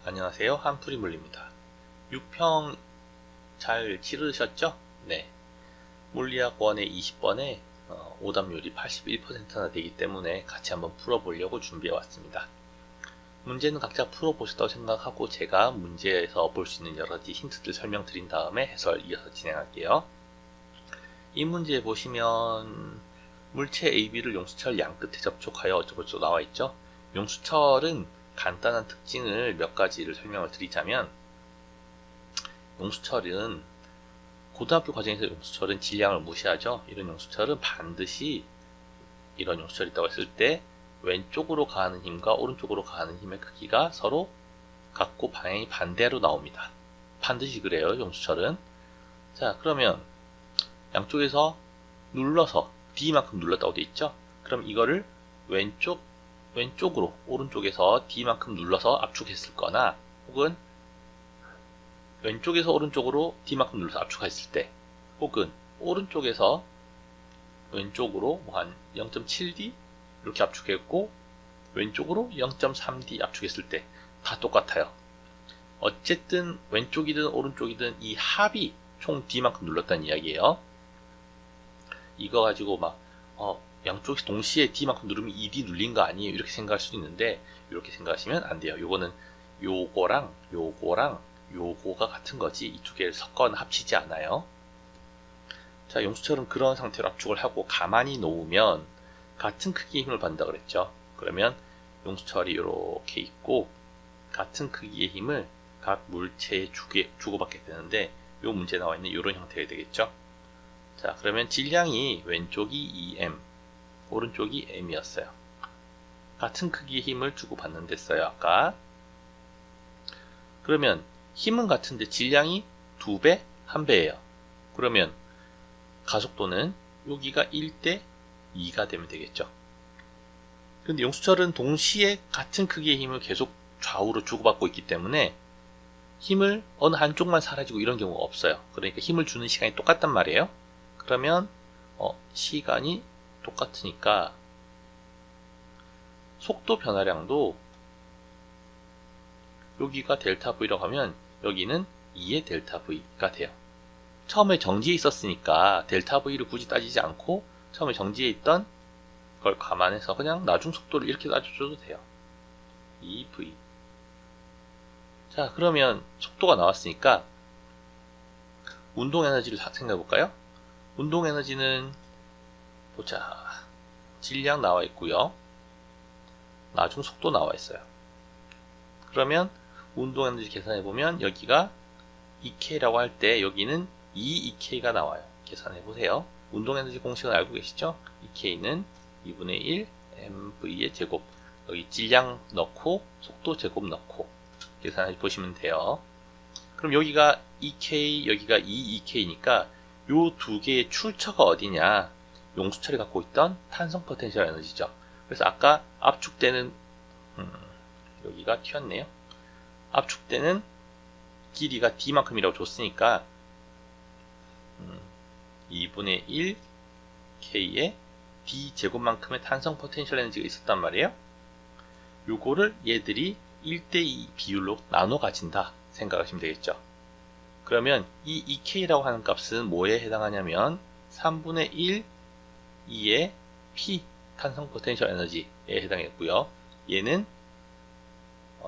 안녕하세요. 한풀이물리입니다. 6평 잘 치르셨죠? 네. 물리학 1의 20번에 오답률이 81%나 되기 때문에 같이 한번 풀어보려고 준비해 왔습니다. 문제는 각자 풀어보셨다고 생각하고 제가 문제에서 볼 수 있는 여러가지 힌트들 설명드린 다음에 해설 이어서 진행할게요. 이 문제에 보시면 물체 AB를 용수철 양끝에 접촉하여 어쩌고저쩌고 나와있죠. 용수철은 간단한 특징을 몇 가지를 설명을 드리자면, 용수철은 고등학교 과정에서 용수철은 질량을 무시하죠. 이런 용수철은 반드시 이런 용수철이 있다고 했을 때 왼쪽으로 가는 힘과 오른쪽으로 가는 힘의 크기가 서로 같고 방향이 반대로 나옵니다. 반드시 그래요, 용수철은. 자, 그러면 양쪽에서 눌러서 D만큼 눌렀다고 되어 있죠. 그럼 이거를 왼쪽으로 오른쪽에서 D만큼 눌러서 압축했을 거나, 혹은 왼쪽에서 오른쪽으로 D만큼 눌러서 압축했을 때, 혹은 오른쪽에서 왼쪽으로 한 0.7D 이렇게 압축했고 왼쪽으로 0.3D 압축했을 때 다 똑같아요. 어쨌든 왼쪽이든 오른쪽이든 이 합이 총 D만큼 눌렀다는 이야기예요. 이거 가지고 막 양쪽이 동시에 D만큼 누르면 2D 눌린 거 아니에요, 이렇게 생각할 수도 있는데, 이렇게 생각하시면 안 돼요. 요거는 요거랑 요거가 같은 거지 이 두 개를 섞거나 합치지 않아요. 자, 용수철은 그런 상태로 압축을 하고 가만히 놓으면 같은 크기의 힘을 받는다 그랬죠. 그러면 용수철이 이렇게 있고 같은 크기의 힘을 각 물체에 주고받게 되는데, 요 문제에 나와 있는 이런 형태가 되겠죠. 자, 그러면 질량이 왼쪽이 2m, 오른쪽이 m이었어요. 같은 크기의 힘을 주고받는 데써요, 아까. 그러면 힘은 같은데 질량이 2배, 1배예요. 그러면 가속도는 여기가 1대 2가 되면 되겠죠. 근데 용수철은 동시에 같은 크기의 힘을 계속 좌우로 주고받고 있기 때문에 힘을 어느 한쪽만 사라지고 이런 경우가 없어요. 그러니까 힘을 주는 시간이 똑같단 말이에요. 그러면 시간이 똑같으니까 속도 변화량도 여기가 델타 V라고 하면 여기는 2의 델타 V가 돼요. 처음에 정지해 있었으니까 델타 V를 굳이 따지지 않고 처음에 정지해 있던 걸 감안해서 그냥 나중 속도를 이렇게 따져줘도 돼요. 2V. 자, 그러면 속도가 나왔으니까 운동 에너지를 생각해 볼까요? 운동 에너지는 보자. 질량 나와 있고요. 나중 속도 나와 있어요. 그러면 운동 에너지 계산해 보면 여기가 2K라고 할 때 여기는 2K가 나와요. 계산해 보세요. 운동 에너지 공식을 알고 계시죠? 2K는 2분의 1 mv의 제곱, 여기 질량 넣고 속도 제곱 넣고 계산해 보시면 돼요. 그럼 여기가 2K, 여기가 2K니까 요 두 개의 출처가 어디냐? 용수철이 갖고 있던 탄성 포텐셜 에너지죠. 그래서 아까 압축되는 여기가 튀었네요. 압축되는 길이가 D만큼이라고 줬으니까 2분의 1 K의 D 제곱만큼의 탄성 포텐셜 에너지가 있었단 말이에요. 요거를 얘들이 1대2 비율로 나눠 가진다 생각하시면 되겠죠. 그러면 이 2K라고 하는 값은 뭐에 해당하냐면 3분의 1 2의 P 탄성 포텐셜 에너지에 해당했고요. 얘는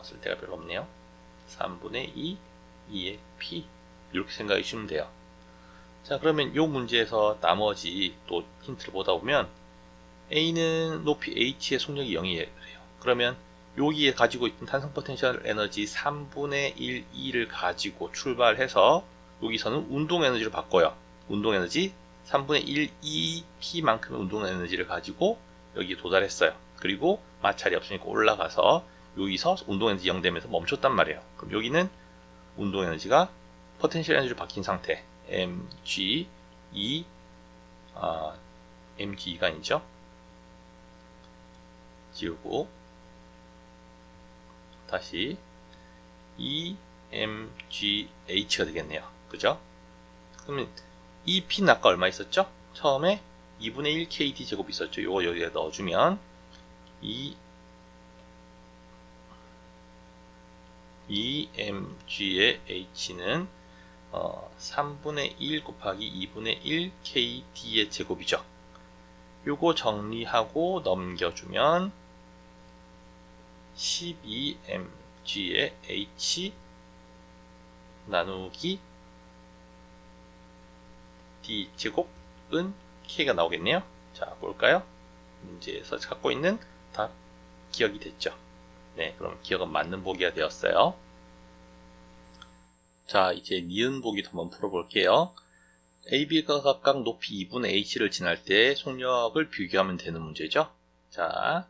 쓸 데가 별로 없네요. 3분의 2 2의 P 이렇게 생각해 주시면 돼요. 자, 그러면 이 문제에서 나머지 또 힌트를 보다 보면 A는 높이 H의 속력이 0이래요. 그러면 여기에 가지고 있던 탄성 포텐셜 에너지 3분의 1, 2를 가지고 출발해서 여기서는 운동 에너지로 바꿔요. 운동 에너지 3분의 1, 2P만큼의 운동 에너지를 가지고 여기에 도달했어요. 그리고 마찰이 없으니까 올라가서 여기서 운동 에너지 0 되면서 멈췄단 말이에요. 그럼 여기는 운동 에너지가 포텐셜 에너지로 바뀐 상태 mg 2 mg2가 아니죠. 지우고 다시 EMGH가 되겠네요. 그죠? 그러면 이 P는 아까 얼마 있었죠? 처음에 2분의 1 KD 제곱 있었죠. 요거 여기에 넣어주면 이 EMG의 H는 3분의 1 곱하기 2분의 1 KD의 제곱이죠. 요거 정리하고 넘겨주면 12mg의 h 나누기 d 제곱은 k가 나오겠네요. 자, 볼까요? 문제에서 갖고 있는 답 기억이 됐죠. 네, 그럼 기억은 맞는 보기가 되었어요. 자, 이제 니은 보기도 한번 풀어볼게요. AB가 각각 높이 2분의 h를 지날 때 속력을 비교하면 되는 문제죠. 자,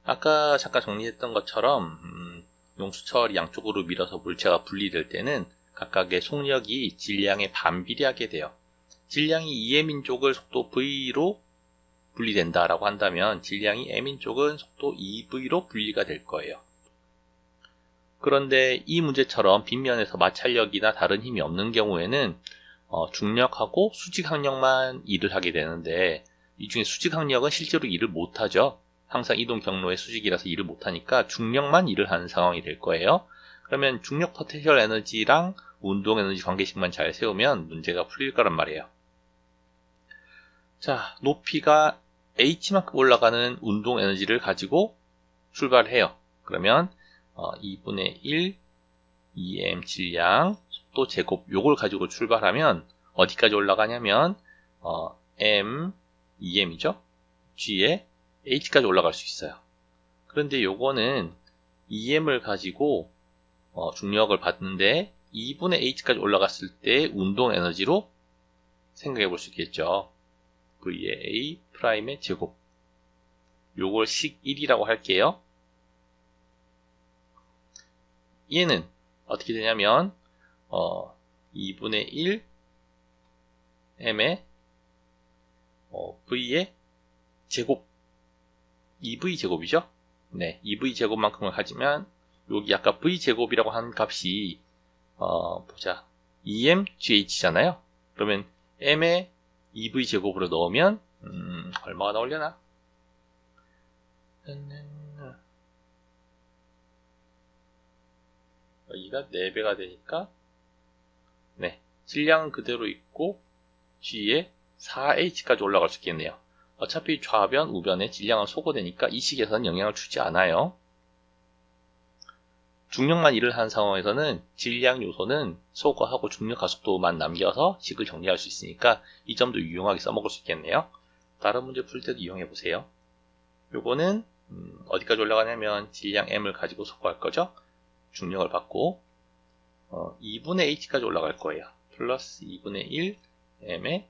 아까 잠깐 정리했던 것처럼 용수철 양쪽으로 밀어서 물체가 분리될 때는 각각의 속력이 질량에 반비례하게 돼요. 질량이 2m인 쪽을 속도 v로 분리된다라고 한다면 질량이 m인 쪽은 속도 2v로 분리가 될 거예요. 그런데 이 문제처럼 빗면에서 마찰력이나 다른 힘이 없는 경우에는 중력하고 수직항력만 일을 하게 되는데, 이 중에 수직항력은 실제로 일을 못하죠. 항상 이동 경로의 수직이라서 일을 못하니까 중력만 일을 하는 상황이 될 거예요. 그러면 중력 포텐셜 에너지랑 운동 에너지 관계식만 잘 세우면 문제가 풀릴 거란 말이에요. 자, 높이가 h만큼 올라가는 운동 에너지를 가지고 출발해요. 그러면 2분의 1 2m 질량 속도 제곱 요걸 가지고 출발하면 어디까지 올라가냐면 m 2m이죠. g에 h까지 올라갈 수 있어요. 그런데 요거는 2m을 가지고 중력을 받는데 2분의 h까지 올라갔을 때 운동 에너지로 생각해 볼 수 있겠죠. v의 a 프라임의 제곱, 요걸 식 1이라고 할게요. 얘는 어떻게 되냐면 2분의 1 m의 v의 제곱, 2v 제곱이죠. 네, 2v 제곱만큼을 가지면 여기 아까 v 제곱이라고 한 값이 보자, 2m gH잖아요. 그러면 m의 2v 제곱으로 넣으면 얼마가 나오려나? 여기가 4배가 되니까, 네, 질량은 그대로 있고 g에 4h까지 올라갈 수 있겠네요. 어차피 좌변, 우변에 질량은 소거되니까 이 식에서는 영향을 주지 않아요. 중력만 일을 한 상황에서는 질량 요소는 소거하고 중력 가속도만 남겨서 식을 정리할 수 있으니까 이 점도 유용하게 써먹을 수 있겠네요. 다른 문제 풀 때도 이용해 보세요. 요거는 어디까지 올라가냐면 질량 m을 가지고 소거할 거죠. 중력을 받고 2분의 h까지 올라갈 거예요. 플러스 2분의 1 m에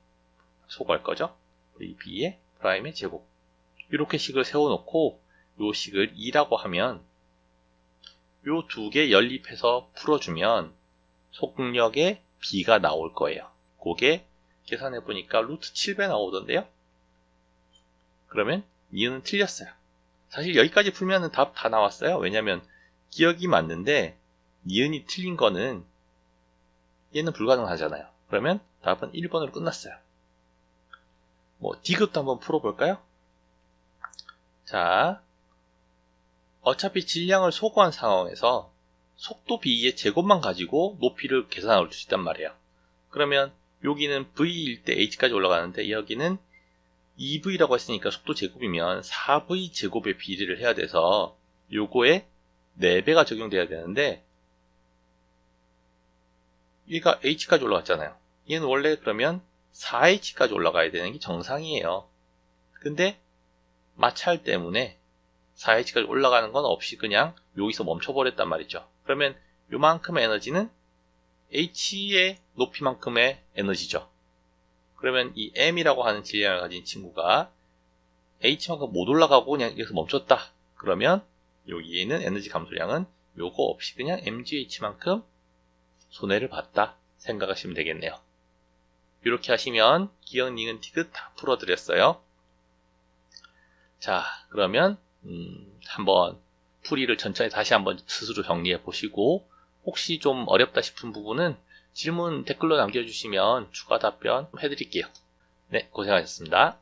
소거할 거죠. v의 프라임의 제곱. 이렇게 식을 세워놓고 요 식을 2라고 하면 요 두 개 연립해서 풀어주면 속력의 b가 나올 거예요. 그게 계산해 보니까 루트 7배 나오던데요. 그러면 니은은 틀렸어요. 사실 여기까지 풀면 답 다 나왔어요. 왜냐면 기억이 맞는데 니은이 틀린 거는 얘는 불가능하잖아요. 그러면 답은 1번으로 끝났어요. D급도 한번 풀어볼까요? 자, 어차피 질량을 소거한 상황에서 속도 b의 제곱만 가지고 높이를 계산할 수 있단 말이에요. 그러면 여기는 v일 때 h까지 올라가는데 여기는 2v라고 했으니까 속도 제곱이면 4v 제곱의 비례를 해야 돼서 요거에 4배가 적용돼야 되는데 얘가 h까지 올라갔잖아요. 얘는 원래 그러면 4h까지 올라가야 되는 게 정상이에요. 근데 마찰 때문에 4h까지 올라가는 건 없이 그냥 여기서 멈춰버렸단 말이죠. 그러면 요만큼의 에너지는 h의 높이만큼의 에너지죠. 그러면 이 m이라고 하는 질량을 가진 친구가 h만큼 못 올라가고 그냥 여기서 멈췄다. 그러면 여기에 있는 에너지 감소량은 요거 없이 그냥 mgh만큼 손해를 봤다 생각하시면 되겠네요. 이렇게 하시면 기억, 니은, 티귿 다 풀어드렸어요. 자, 그러면 한번 풀이를 천천히 다시 한번 스스로 정리해 보시고 혹시 좀 어렵다 싶은 부분은 질문 댓글로 남겨주시면 추가 답변 해드릴게요. 네, 고생하셨습니다.